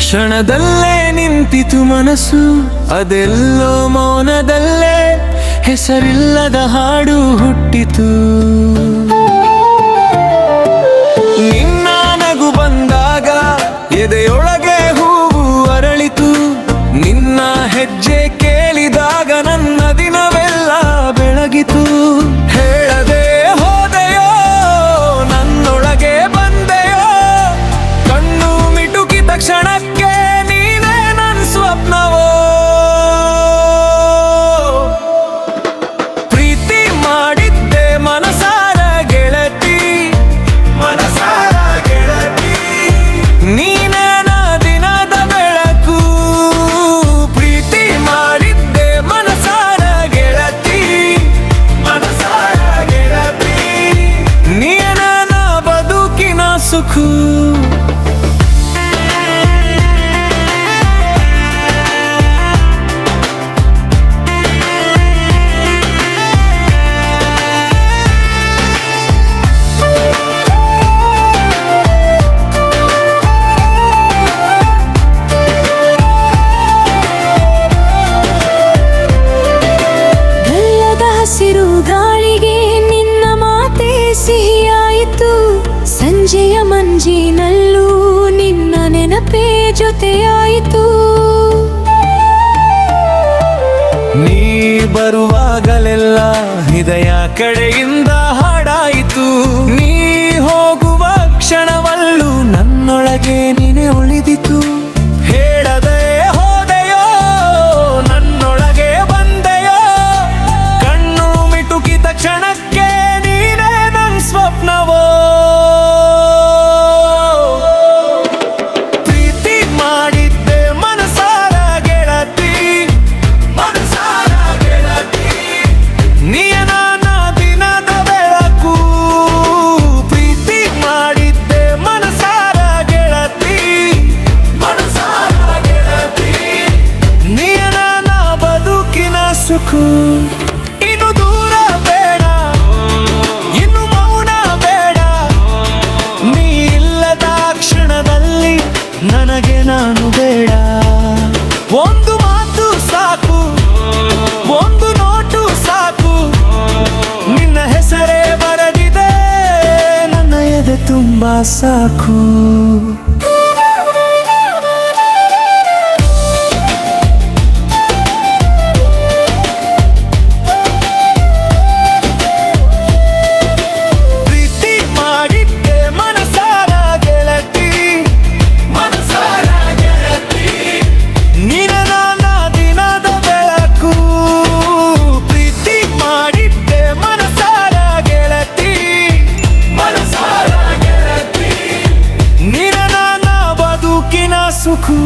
ಕ್ಷಣದಲ್ಲೇ ನಿಂತಿತು ಮನಸ್ಸು, ಅದೆಲ್ಲೋ ಮೌನದಲ್ಲೇ ಹೆಸರಿಲ್ಲದ ಹಾಡು ಹುಟ್ಟಿತು. ನಿನ್ನ ನಗು ಬಂದಾಗ ಎದೆಯೊಳಗೆ ಹೂವು ಅರಳಿತು, ನಿನ್ನ ಹೆಜ್ಜೆ ಕೇಳಿದಾಗ ನನ್ನ ದಿನವೆಲ್ಲ ಬೆಳಗಿತು. ಹೇಳದೆ ಹೋದೆಯೋ ನನ್ನೊಳಗೆ ಬಂದೆಯೋ, ಕಣ್ಣು ಮಿಟುಕಿದ ಕ್ಷಣಕ್ಕೆ ನೀನೇ ನನ್ನ ಸ್ವಪ್ನವೋ. ಪ್ರೀತಿ ಮಾಡಿದ್ದೆ ಮನಸಾರ ಗೆಳತಿ, ಮನಸಾರ ಗೆಳತಿ, ನೀನೇ ನಾ ದಿನದ ಬೆಳಕು. ಪ್ರೀತಿ ಮಾಡಿದ್ದೆ ಮನಸಾರ ಗೆಳತಿ, ಮನಸಾರ ಗೆಳತಿ, ನೀನೇ ನಾ ಬದುಕಿನ ಸುಖು. ಹಸಿರು ಗಾಳಿಗೆ ನಿನ್ನ ಮಾತೆ ಸಿಹಿಯಾಯಿತು, ಸಂಜೆಯ ಮಂಜಿನಲ್ಲೂ ನಿನ್ನ ನೆನಪೇ ಜೊತೆಯಾಯಿತು. ನೀ ಬರುವಾಗಲೆಲ್ಲ ಹೃದಯ ಕಡೆಯಿಂದ ಹಾಡಾಯಿತು, ನೀ ಹೋಗುವ ಕ್ಷಣವಲ್ಲೂ ನನ್ನೊಳಗೆ ನೀನೆ ಉಳಿದಿತು. ಹೇಳದೆ ಹೋದೆಯೋ ನನ್ನೊಳಗೆ ಬಂದೆಯೋ, ಕಣ್ಣು ಮಿಟುಕಿದ ಕ್ಷಣಕ್ಕೆ ನೀನೇ ನನ್ನ ಸ್ವಪ್ನವೋ. ಪ್ರೀತಿ ಮಾಡಿದ್ದೆ ಮನಸಾರ ಗೆಳತಿ, ಮನಸಾರ ಗೆಳತಿ, ನೀಯ ನನ್ನ ದಿನದ ಬೆಳಕು. ಪ್ರೀತಿ ಮಾಡಿದ್ದೆ ಮನಸಾರ ಗೆಳತಿ, ಮನಸಾರ ಗೆಳತಿ, ನೀಯ ನನ್ನ ಬದುಕಿನ ಸುಖು. ಇನ್ನು ದೂರ ಬೇಡ, ಇನ್ನು ಮೌನ ಬೇಡ, ನೀ ಇಲ್ಲದ ಕ್ಷಣದಲ್ಲಿ ನನಗೆ ನಾನು ಬೇಡ. ಒಂದು ಮಾತು ಸಾಕು, ಒಂದು ನೋಟು ಸಾಕು, ನಿನ್ನ ಹೆಸರೇ ಬರೆದಿದೆ ನನ್ನ ಎದೆ ತುಂಬ ಸಾಕು. ಪ್ರೀತಿ ಮಾಡಿದ್ದೆ ಮನಸಾರ ಗೆಳತಿ, ಮನಸಾರ ಗೆಳತಿ, ನೀನೆ ನನ್ನ ದಿನದ ಬೆಳಕು. ಪ್ರೀತಿ ಮಾಡಿದ್ದೆ ಮನಸಾರ ಗೆಳತಿ, ಮನಸಾರ ಗೆಳತಿ, ನೀನೆ ನನ್ನ ಬದುಕಿನ ಸುಖು.